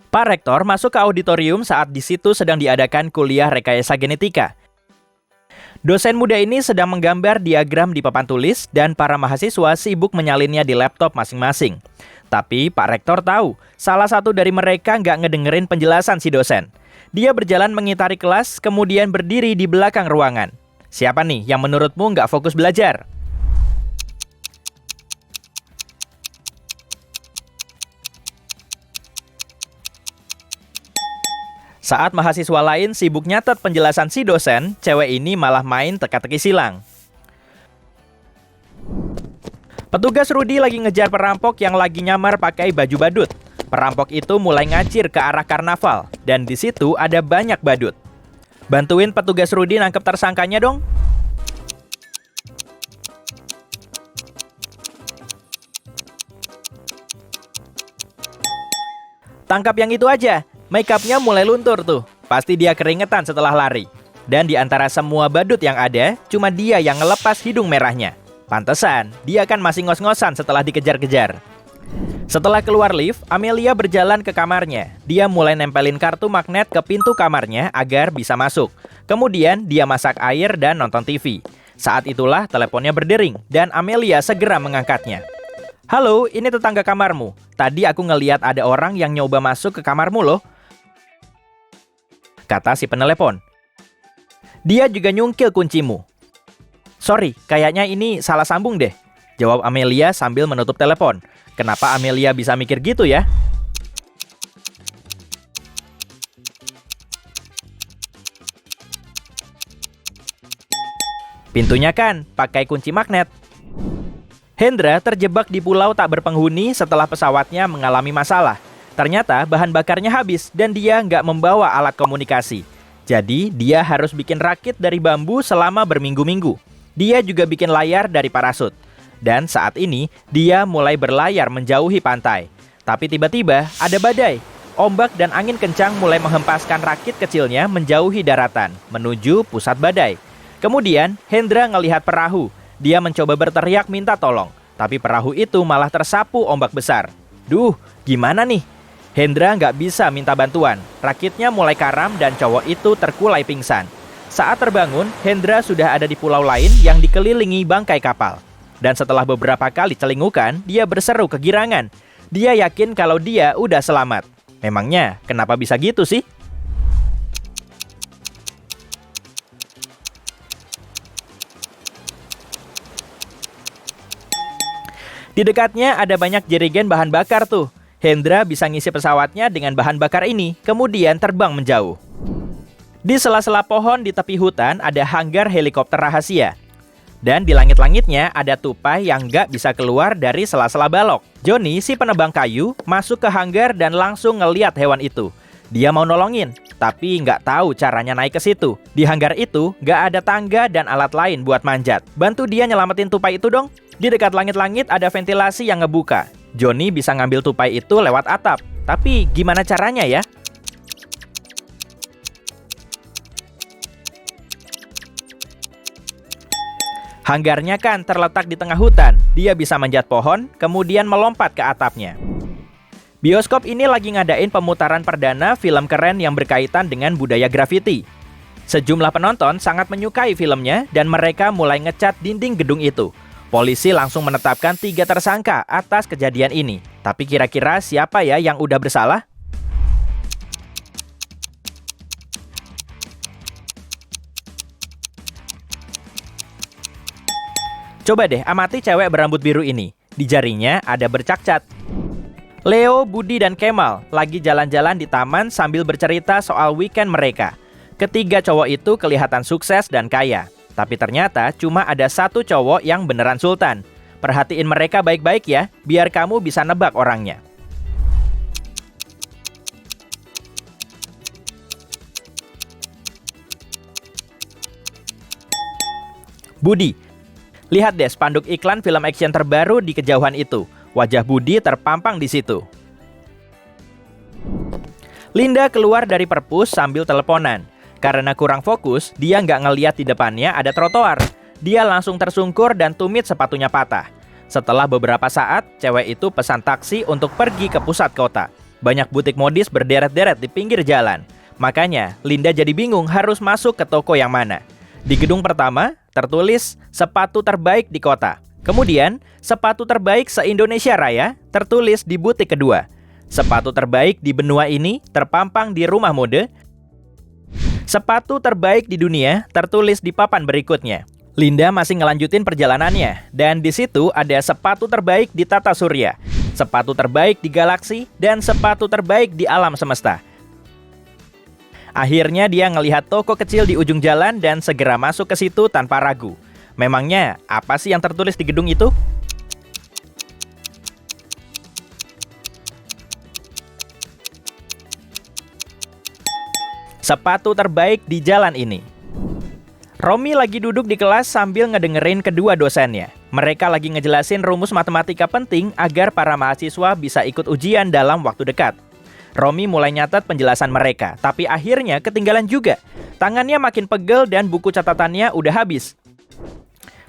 Pak Rektor masuk ke auditorium saat di situ sedang diadakan kuliah rekayasa genetika. Dosen muda ini sedang menggambar diagram di papan tulis dan para mahasiswa sibuk menyalinnya di laptop masing-masing. Tapi Pak Rektor tahu, salah satu dari mereka nggak ngedengerin penjelasan si dosen. Dia berjalan mengitari kelas, kemudian berdiri di belakang ruangan. Siapa nih yang menurutmu nggak fokus belajar? Saat mahasiswa lain sibuk nyatet penjelasan si dosen, cewek ini malah main teka-teki silang. Petugas Rudi lagi ngejar perampok yang lagi nyamar pakai baju badut. Perampok itu mulai ngacir ke arah karnaval, dan di situ ada banyak badut. Bantuin petugas Rudi nangkep tersangkanya dong. Tangkap yang itu aja. Make-upnya mulai luntur tuh. Pasti dia keringetan setelah lari. Dan di antara semua badut yang ada, cuma dia yang ngelepas hidung merahnya. Pantesan, dia kan masih ngos-ngosan setelah dikejar-kejar. Setelah keluar lift, Amelia berjalan ke kamarnya. Dia mulai nempelin kartu magnet ke pintu kamarnya agar bisa masuk. Kemudian, dia masak air dan nonton TV. Saat itulah teleponnya berdering, dan Amelia segera mengangkatnya. Halo, ini tetangga kamarmu. Tadi aku ngeliat ada orang yang nyoba masuk ke kamarmu loh, kata si penelepon. Dia juga nyungkil kuncimu. Sorry, kayaknya ini salah sambung deh, jawab Amelia sambil menutup telepon. Kenapa Amelia bisa mikir gitu ya? Pintunya kan pakai kunci magnet. Hendra terjebak di pulau tak berpenghuni setelah pesawatnya mengalami masalah. Ternyata bahan bakarnya habis dan dia nggak membawa alat komunikasi. Jadi dia harus bikin rakit dari bambu selama berminggu-minggu. Dia juga bikin layar dari parasut. Dan saat ini dia mulai berlayar menjauhi pantai. Tapi tiba-tiba ada badai. Ombak dan angin kencang mulai menghempaskan rakit kecilnya menjauhi daratan, menuju pusat badai. Kemudian Hendra ngelihat perahu. Dia mencoba berteriak minta tolong. Tapi perahu itu malah tersapu ombak besar. Duh, gimana nih? Hendra nggak bisa minta bantuan. Rakitnya mulai karam dan cowok itu terkulai pingsan. Saat terbangun, Hendra sudah ada di pulau lain yang dikelilingi bangkai kapal. Dan setelah beberapa kali celingukan, dia berseru kegirangan. Dia yakin kalau dia udah selamat. Memangnya, kenapa bisa gitu sih? Di dekatnya ada banyak jerigen bahan bakar tuh. Hendra bisa ngisi pesawatnya dengan bahan bakar ini, kemudian terbang menjauh. Di sela-sela pohon di tepi hutan ada hanggar helikopter rahasia. Dan di langit-langitnya ada tupai yang nggak bisa keluar dari sela-sela balok. Johnny, si penebang kayu, masuk ke hanggar dan langsung ngeliat hewan itu. Dia mau nolongin, tapi nggak tahu caranya naik ke situ. Di hanggar itu nggak ada tangga dan alat lain buat manjat. Bantu dia nyelamatin tupai itu dong. Di dekat langit-langit ada ventilasi yang ngebuka. Johnny bisa ngambil tupai itu lewat atap. Tapi gimana caranya ya? Hanggarnya kan terletak di tengah hutan. Dia bisa manjat pohon, kemudian melompat ke atapnya. Bioskop ini lagi ngadain pemutaran perdana film keren yang berkaitan dengan budaya grafiti. Sejumlah penonton sangat menyukai filmnya dan mereka mulai ngecat dinding gedung itu. Polisi langsung menetapkan 3 tersangka atas kejadian ini. Tapi kira-kira siapa ya yang udah bersalah? Coba deh amati cewek berambut biru ini. Di jarinya ada bercak-cat. Leo, Budi, dan Kemal lagi jalan-jalan di taman sambil bercerita soal weekend mereka. Ketiga cowok itu kelihatan sukses dan kaya. Tapi ternyata cuma ada satu cowok yang beneran sultan. Perhatiin mereka baik-baik ya, biar kamu bisa nebak orangnya. Budi. Lihat deh spanduk iklan film action terbaru di kejauhan itu. Wajah Budi terpampang di situ. Linda keluar dari perpus sambil teleponan. Karena kurang fokus, dia nggak ngeliat di depannya ada trotoar. Dia langsung tersungkur dan tumit sepatunya patah. Setelah beberapa saat, cewek itu pesan taksi untuk pergi ke pusat kota. Banyak butik modis berderet-deret di pinggir jalan. Makanya, Linda jadi bingung harus masuk ke toko yang mana. Di gedung pertama, tertulis sepatu terbaik di kota. Kemudian, sepatu terbaik se-Indonesia Raya tertulis di butik kedua. Sepatu terbaik di benua ini terpampang di rumah mode. Sepatu terbaik di dunia tertulis di papan berikutnya. Linda masih ngelanjutin perjalanannya, dan di situ ada sepatu terbaik di tata surya, sepatu terbaik di galaksi, dan sepatu terbaik di alam semesta. Akhirnya dia ngelihat toko kecil di ujung jalan dan segera masuk ke situ tanpa ragu. Memangnya apa sih yang tertulis di gedung itu? Sepatu terbaik di jalan ini. Romi lagi duduk di kelas sambil ngedengerin kedua dosennya. Mereka lagi ngejelasin rumus matematika penting agar para mahasiswa bisa ikut ujian dalam waktu dekat. Romi mulai nyatat penjelasan mereka, tapi akhirnya ketinggalan juga. Tangannya makin pegel dan buku catatannya udah habis.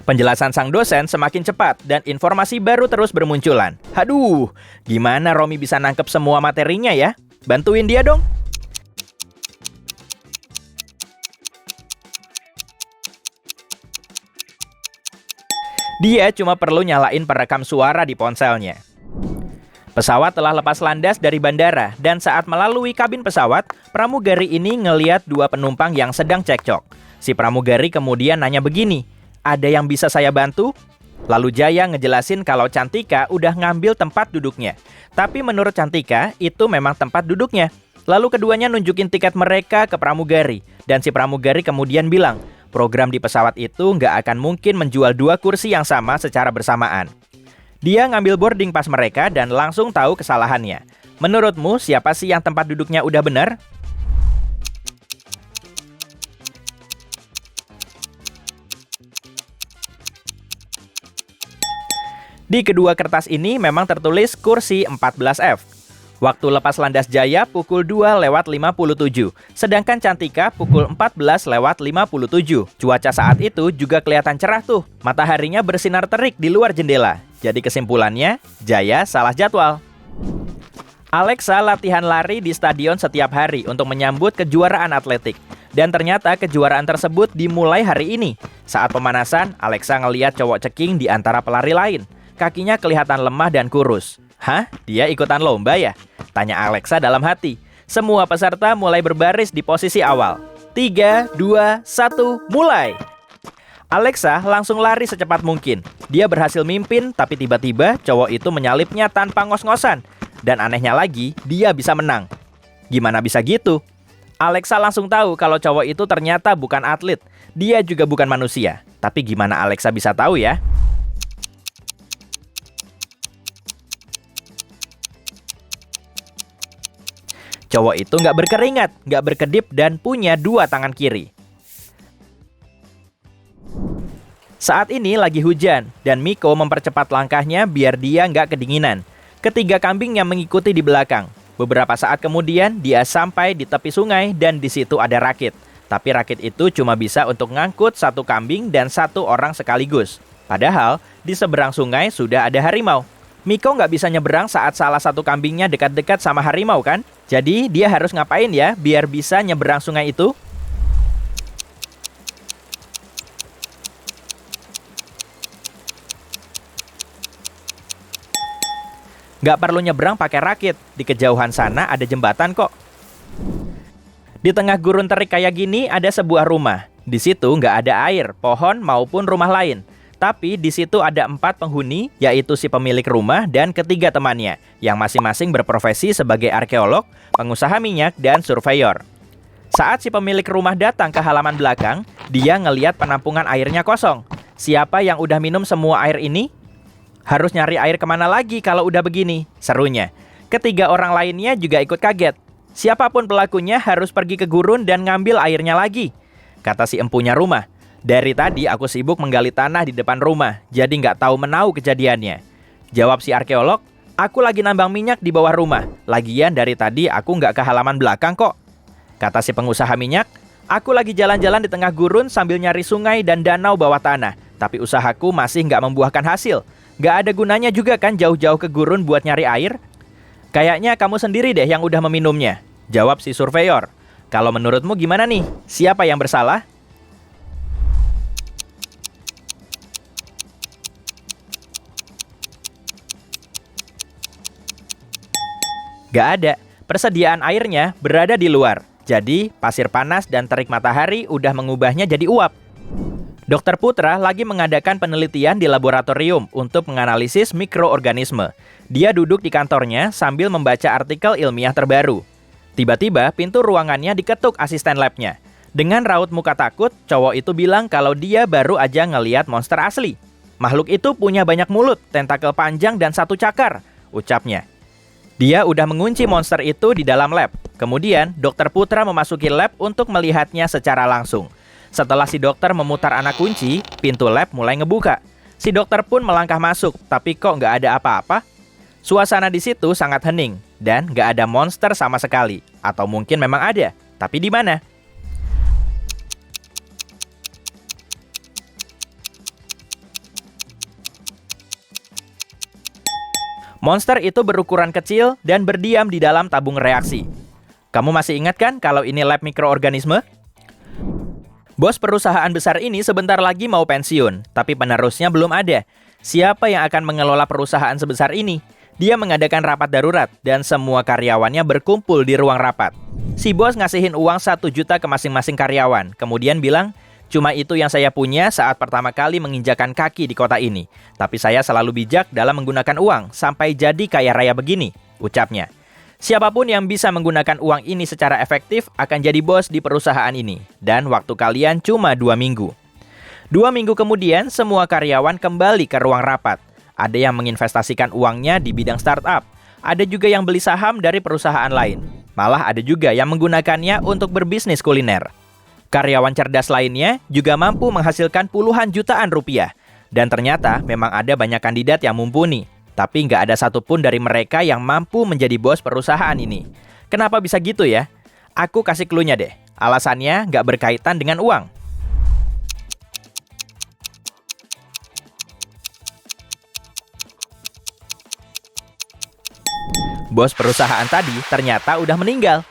Penjelasan sang dosen semakin cepat dan informasi baru terus bermunculan. Aduh, gimana Romi bisa nangkep semua materinya ya? Bantuin dia dong. Dia cuma perlu nyalain perekam suara di ponselnya. Pesawat telah lepas landas dari bandara, dan saat melalui kabin pesawat, pramugari ini ngeliat dua penumpang yang sedang cekcok. Si pramugari kemudian nanya begini, "Ada yang bisa saya bantu?" Lalu Jaya ngejelasin kalau Cantika udah ngambil tempat duduknya. Tapi menurut Cantika, itu memang tempat duduknya. Lalu keduanya nunjukin tiket mereka ke pramugari, dan si pramugari kemudian bilang, program di pesawat itu nggak akan mungkin menjual dua kursi yang sama secara bersamaan. Dia ngambil boarding pass mereka dan langsung tahu kesalahannya. Menurutmu, siapa sih yang tempat duduknya udah benar? Di kedua kertas ini memang tertulis kursi 14F. Waktu lepas landas Jaya pukul 2:57, sedangkan Cantika pukul 14:57. Cuaca saat itu juga kelihatan cerah tuh, mataharinya bersinar terik di luar jendela. Jadi kesimpulannya, Jaya salah jadwal. Alexa latihan lari di stadion setiap hari untuk menyambut kejuaraan atletik. Dan ternyata kejuaraan tersebut dimulai hari ini. Saat pemanasan, Alexa ngeliat cowok ceking di antara pelari lain. Kakinya kelihatan lemah dan kurus. Hah? Dia ikutan lomba ya? Tanya Alexa dalam hati. Semua peserta mulai berbaris di posisi awal. 3, 2, 1, mulai! Alexa langsung lari secepat mungkin. Dia berhasil mimpin, tapi tiba-tiba cowok itu menyalipnya tanpa ngos-ngosan. Dan anehnya lagi, dia bisa menang. Gimana bisa gitu? Alexa langsung tahu kalau cowok itu ternyata bukan atlet. Dia juga bukan manusia. Tapi gimana Alexa bisa tahu ya? Cowok itu nggak berkeringat, nggak berkedip, dan punya dua tangan kiri. Saat ini lagi hujan, dan Miko mempercepat langkahnya biar dia nggak kedinginan. Ketiga kambing yang mengikuti di belakang. Beberapa saat kemudian, dia sampai di tepi sungai dan di situ ada rakit. Tapi rakit itu cuma bisa untuk ngangkut satu kambing dan satu orang sekaligus. Padahal, di seberang sungai sudah ada harimau. Miko nggak bisa nyeberang saat salah satu kambingnya dekat-dekat sama harimau kan? Jadi dia harus ngapain ya biar bisa nyeberang sungai itu? Nggak perlu nyeberang pakai rakit. Di kejauhan sana ada jembatan kok. Di tengah gurun terik kayak gini ada sebuah rumah. Di situ nggak ada air, pohon maupun rumah lain. Tapi di situ ada 4 penghuni, yaitu si pemilik rumah dan ketiga temannya, yang masing-masing berprofesi sebagai arkeolog, pengusaha minyak, dan surveyor. Saat si pemilik rumah datang ke halaman belakang, dia ngeliat penampungan airnya kosong. Siapa yang udah minum semua air ini? Harus nyari air kemana lagi kalau udah begini? Serunya. Ketiga orang lainnya juga ikut kaget. Siapapun pelakunya harus pergi ke gurun dan ngambil airnya lagi, kata si empunya rumah. Dari tadi aku sibuk menggali tanah di depan rumah, jadi nggak tahu menau kejadiannya. Jawab si arkeolog, aku lagi nambang minyak di bawah rumah. Lagian dari tadi aku nggak ke halaman belakang kok. Kata si pengusaha minyak, aku lagi jalan-jalan di tengah gurun sambil nyari sungai dan danau bawah tanah. Tapi usahaku masih nggak membuahkan hasil. Nggak ada gunanya juga kan jauh-jauh ke gurun buat nyari air. Kayaknya kamu sendiri deh yang udah meminumnya, jawab si surveyor. Kalau menurutmu gimana nih? Siapa yang bersalah? Gak ada, persediaan airnya berada di luar. Jadi, pasir panas dan terik matahari udah mengubahnya jadi uap. Dokter Putra lagi mengadakan penelitian di laboratorium untuk menganalisis mikroorganisme. Dia duduk di kantornya sambil membaca artikel ilmiah terbaru. Tiba-tiba, pintu ruangannya diketuk asisten labnya. Dengan raut muka takut, cowok itu bilang kalau dia baru aja ngeliat monster asli. Makhluk itu punya banyak mulut, tentakel panjang, dan satu cakar, ucapnya. Dia udah mengunci monster itu di dalam lab. Kemudian, Dokter Putra memasuki lab untuk melihatnya secara langsung. Setelah si dokter memutar anak kunci, pintu lab mulai ngebuka. Si dokter pun melangkah masuk, tapi kok nggak ada apa-apa? Suasana di situ sangat hening, dan nggak ada monster sama sekali. Atau mungkin memang ada, tapi di mana? Monster itu berukuran kecil dan berdiam di dalam tabung reaksi. Kamu masih ingat kan kalau ini lab mikroorganisme? Bos perusahaan besar ini sebentar lagi mau pensiun, tapi penerusnya belum ada. Siapa yang akan mengelola perusahaan sebesar ini? Dia mengadakan rapat darurat dan semua karyawannya berkumpul di ruang rapat. Si bos ngasihin uang 1 juta ke masing-masing karyawan, kemudian bilang, cuma itu yang saya punya saat pertama kali menginjakan kaki di kota ini. Tapi saya selalu bijak dalam menggunakan uang, sampai jadi kaya raya begini, ucapnya. Siapapun yang bisa menggunakan uang ini secara efektif akan jadi bos di perusahaan ini. Dan waktu kalian cuma 2 minggu. 2 minggu kemudian, semua karyawan kembali ke ruang rapat. Ada yang menginvestasikan uangnya di bidang startup. Ada juga yang beli saham dari perusahaan lain. Malah ada juga yang menggunakannya untuk berbisnis kuliner. Karyawan cerdas lainnya juga mampu menghasilkan puluhan jutaan rupiah. Dan ternyata memang ada banyak kandidat yang mumpuni. Tapi nggak ada satupun dari mereka yang mampu menjadi bos perusahaan ini. Kenapa bisa gitu ya? Aku kasih clue-nya deh. Alasannya nggak berkaitan dengan uang. Bos perusahaan tadi ternyata udah meninggal.